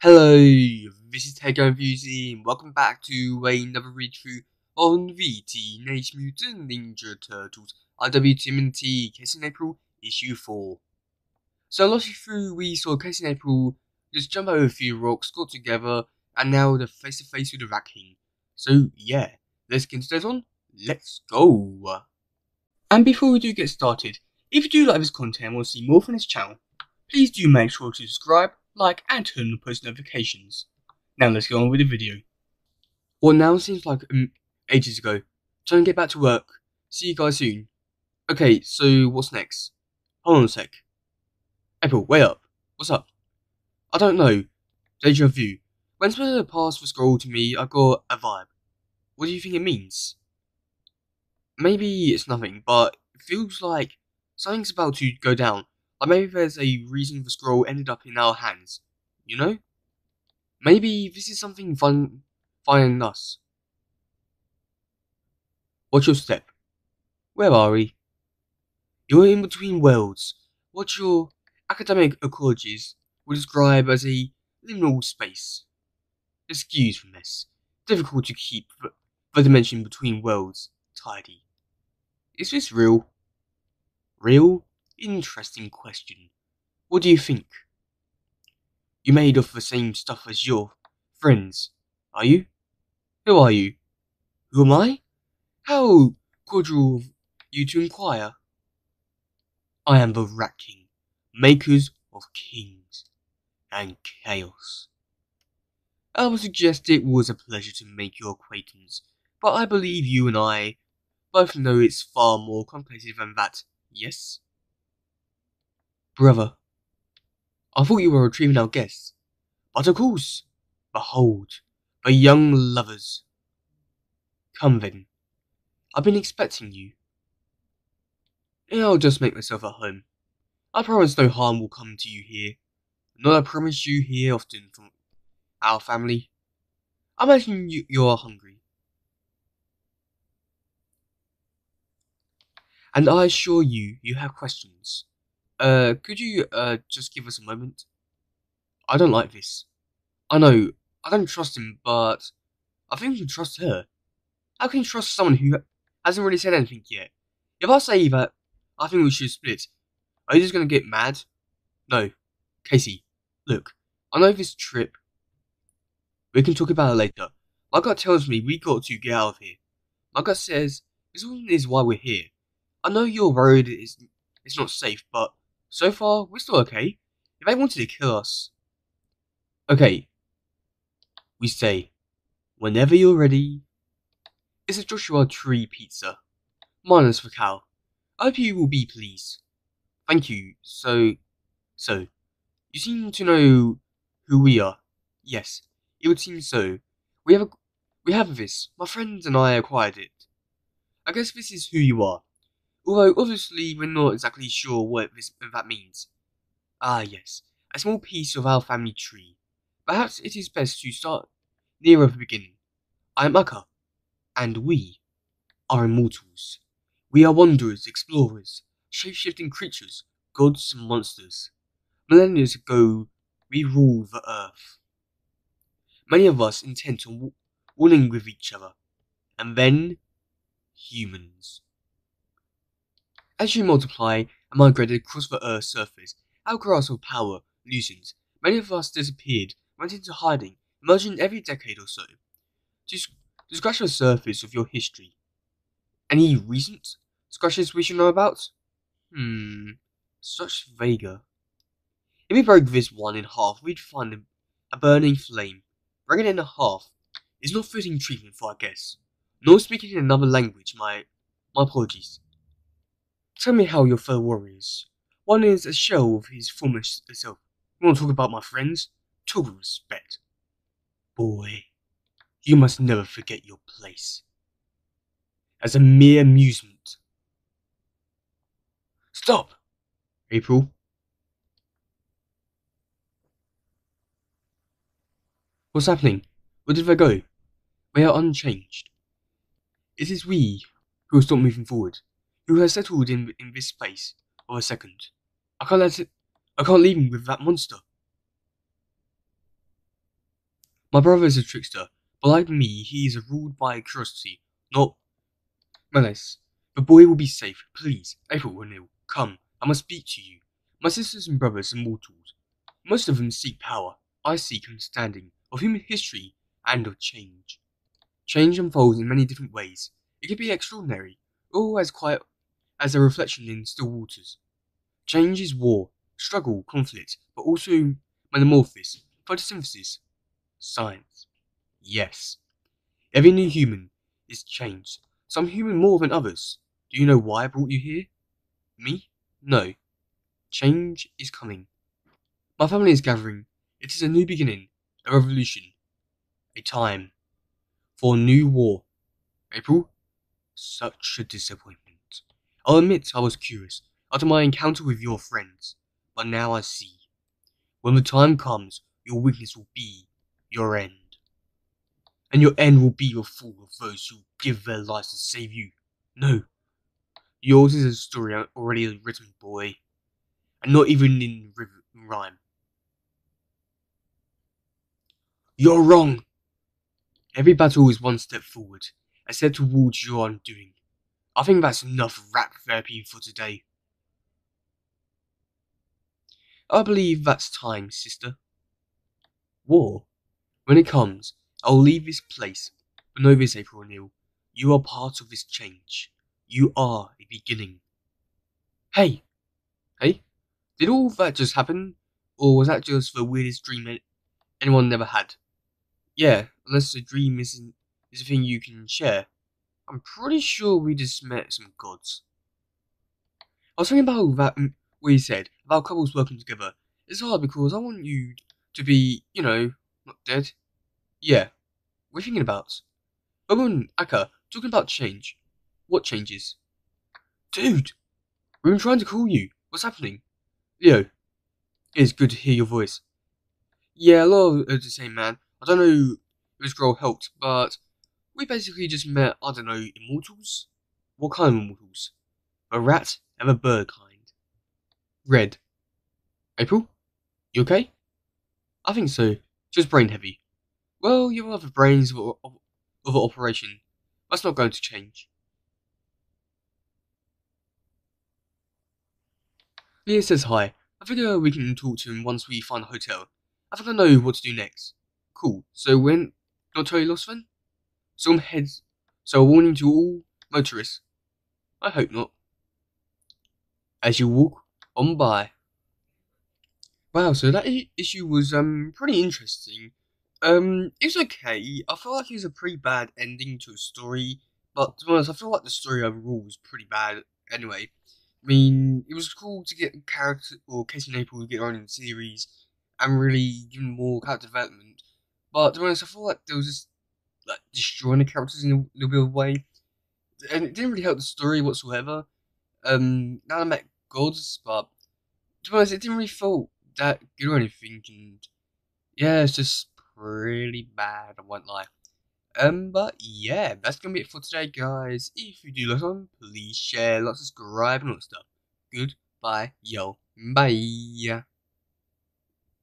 Hello, this is teddygaming and welcome back to another read through on the Teenage Mutant Ninja Turtles tmnt Case in April issue 4. So last through we saw Case in April just jump over a few rocks, got together, and now they're face to face with the Rat King. So yeah, let's get straight on. Let's go. And before we do get started, if you do like this content and want to see more from this channel, please do make sure to subscribe, like, and turn on post notifications. Now let's go on with the video. Well, now seems like ages ago. Trying to get back to work. See you guys soon. Okay, so what's next? Hold on a sec. April, wait up. What's up? I don't know. Deja vu. When Splinter passed the scroll to me, I got a vibe. What do you think it means? Maybe it's nothing, but it feels like something's about to go down. Like maybe there's a reason the scroll ended up in our hands. You know? Maybe this is something fun finding us. Watch your step. Where are we? You're in between worlds. What your academic ecologists would describe as a liminal space. Excuse the mess. Difficult to keep the dimension between worlds tidy. Is this real? Real? Interesting question. What do you think? You made of the same stuff as your friends, are you? Who are you? Who am I? How cordial of you to inquire. I am the Rat King, makers of kings and chaos. I would suggest it was a pleasure to make your acquaintance, but I believe you and I both know it's far more complicated than that, yes? Brother, I thought you were retrieving our guests, but of course, behold, the young lovers. Come then, I've been expecting you. I'll just make myself at home. I promise no harm will come to you here, nor I promise you hear often from our family. I imagine you are hungry. And I assure you, you have questions. Could you, just give us a moment? I don't like this. I know, I don't trust him, but I think we can trust her. How can you trust someone who hasn't really said anything yet? If I say that I think we should split, are you just gonna get mad? No. Casey, look, I know this trip. We can talk about it later. My gut tells me we got to get out of here. My gut says this is why we're here. I know you're worried it's not safe, but so far, we're still okay. If they wanted to kill us... Okay. We say, whenever you're ready. It's a Joshua Tree pizza. Minus the cow. I hope you will be pleased. Thank you. So, you seem to know who we are. Yes, it would seem so. We have this. My friends and I acquired it. I guess this is who you are. Although, obviously, we're not exactly sure what that means. Ah, yes, a small piece of our family tree. Perhaps it is best to start nearer the beginning. I am Akka, and we are immortals. We are wanderers, explorers, shape-shifting creatures, gods and monsters. Millennia ago, we ruled the earth. Many of us intent on warring with each other. And then, humans. As you multiply and migrated across the Earth's surface, our grasp of power loosened. Many of us disappeared, went into hiding, emerging every decade or so. To scratch the surface of your history. Any recent scratches we should know about? Such vaguer. If we broke this one in half, we'd find a burning flame. Breaking it in half is not fitting treatment for our guests, nor speaking in another language. My apologies. Tell me how your fellow warriors. One is a shell of his former self. You want to talk about my friends? Talk with respect. Boy, you must never forget your place. As a mere amusement. Stop! April. What's happening? Where did they go? We are unchanged. It is we who will stop moving forward. Who has settled in this space for a second. I can't leave him with that monster. My brother is a trickster, but like me, he is ruled by curiosity, not malice. The boy will be safe. Please, April O'Neil, come. I must speak to you. My sisters and brothers are mortals. Most of them seek power. I seek understanding of human history and of change. Change unfolds in many different ways. It can be extraordinary, or as quiet as a reflection in still waters. Change is war, struggle, conflict, but also metamorphosis, photosynthesis, science. Yes, every new human is changed. Some human more than others. Do you know why I brought you here? Me? No. Change is coming. My family is gathering. It is a new beginning, a revolution, a time for a new war. April? Such a disappointment. I'll admit I was curious after my encounter with your friends, but now I see. When the time comes, your weakness will be your end. And your end will be your fall of those who give their lives to save you. No. Yours is a story already written, boy. And not even in rhyme. You're wrong! Every battle is one step forward, a step towards your undoing. I think that's enough rap therapy for today. I believe that's time, sister. War? When it comes, I'll leave this place. But know this, April O'Neil. You are part of this change. You are a beginning. Hey! Hey? Did all that just happen? Or was that just the weirdest dream anyone never had? Yeah, unless a dream is a thing you can share. I'm pretty sure we just met some gods. I was thinking about that, what you said, about couples working together. It's hard because I want you to be, not dead. Yeah, what are you thinking about? Owen, Aka, talking about change. What changes? Dude, we've been trying to call you. What's happening? Leo, it's good to hear your voice. Yeah, a lot of the same, man. I don't know if this girl helped, but we basically just met, I don't know, immortals? What kind of immortals? A rat and a bird kind. Red. April? You okay? I think so. Just brain heavy. Well, you have the brains of an operation. That's not going to change. Leah says hi. I figure we can talk to him once we find a hotel. I think I know what to do next. Cool. So when not totally lost then? Some heads. So a warning to all motorists. I hope not. As you walk on by. Wow, so that issue was pretty interesting. It's okay. I feel like it was a pretty bad ending to a story, but to be honest, I feel like the story overall was pretty bad anyway. I mean, it was cool to get character or Casey and April to get on in the series and really give them more character development. But to be honest, I feel like there was just like destroying the characters in a little bit of a way, and it didn't really help the story whatsoever. Now I met gods, but to be honest, it didn't really feel that good or anything, and yeah, it's just pretty bad, I won't lie. But yeah, that's gonna be it for today, guys. If you do like something, please share, like, subscribe, and all that stuff. Goodbye, yo. Bye.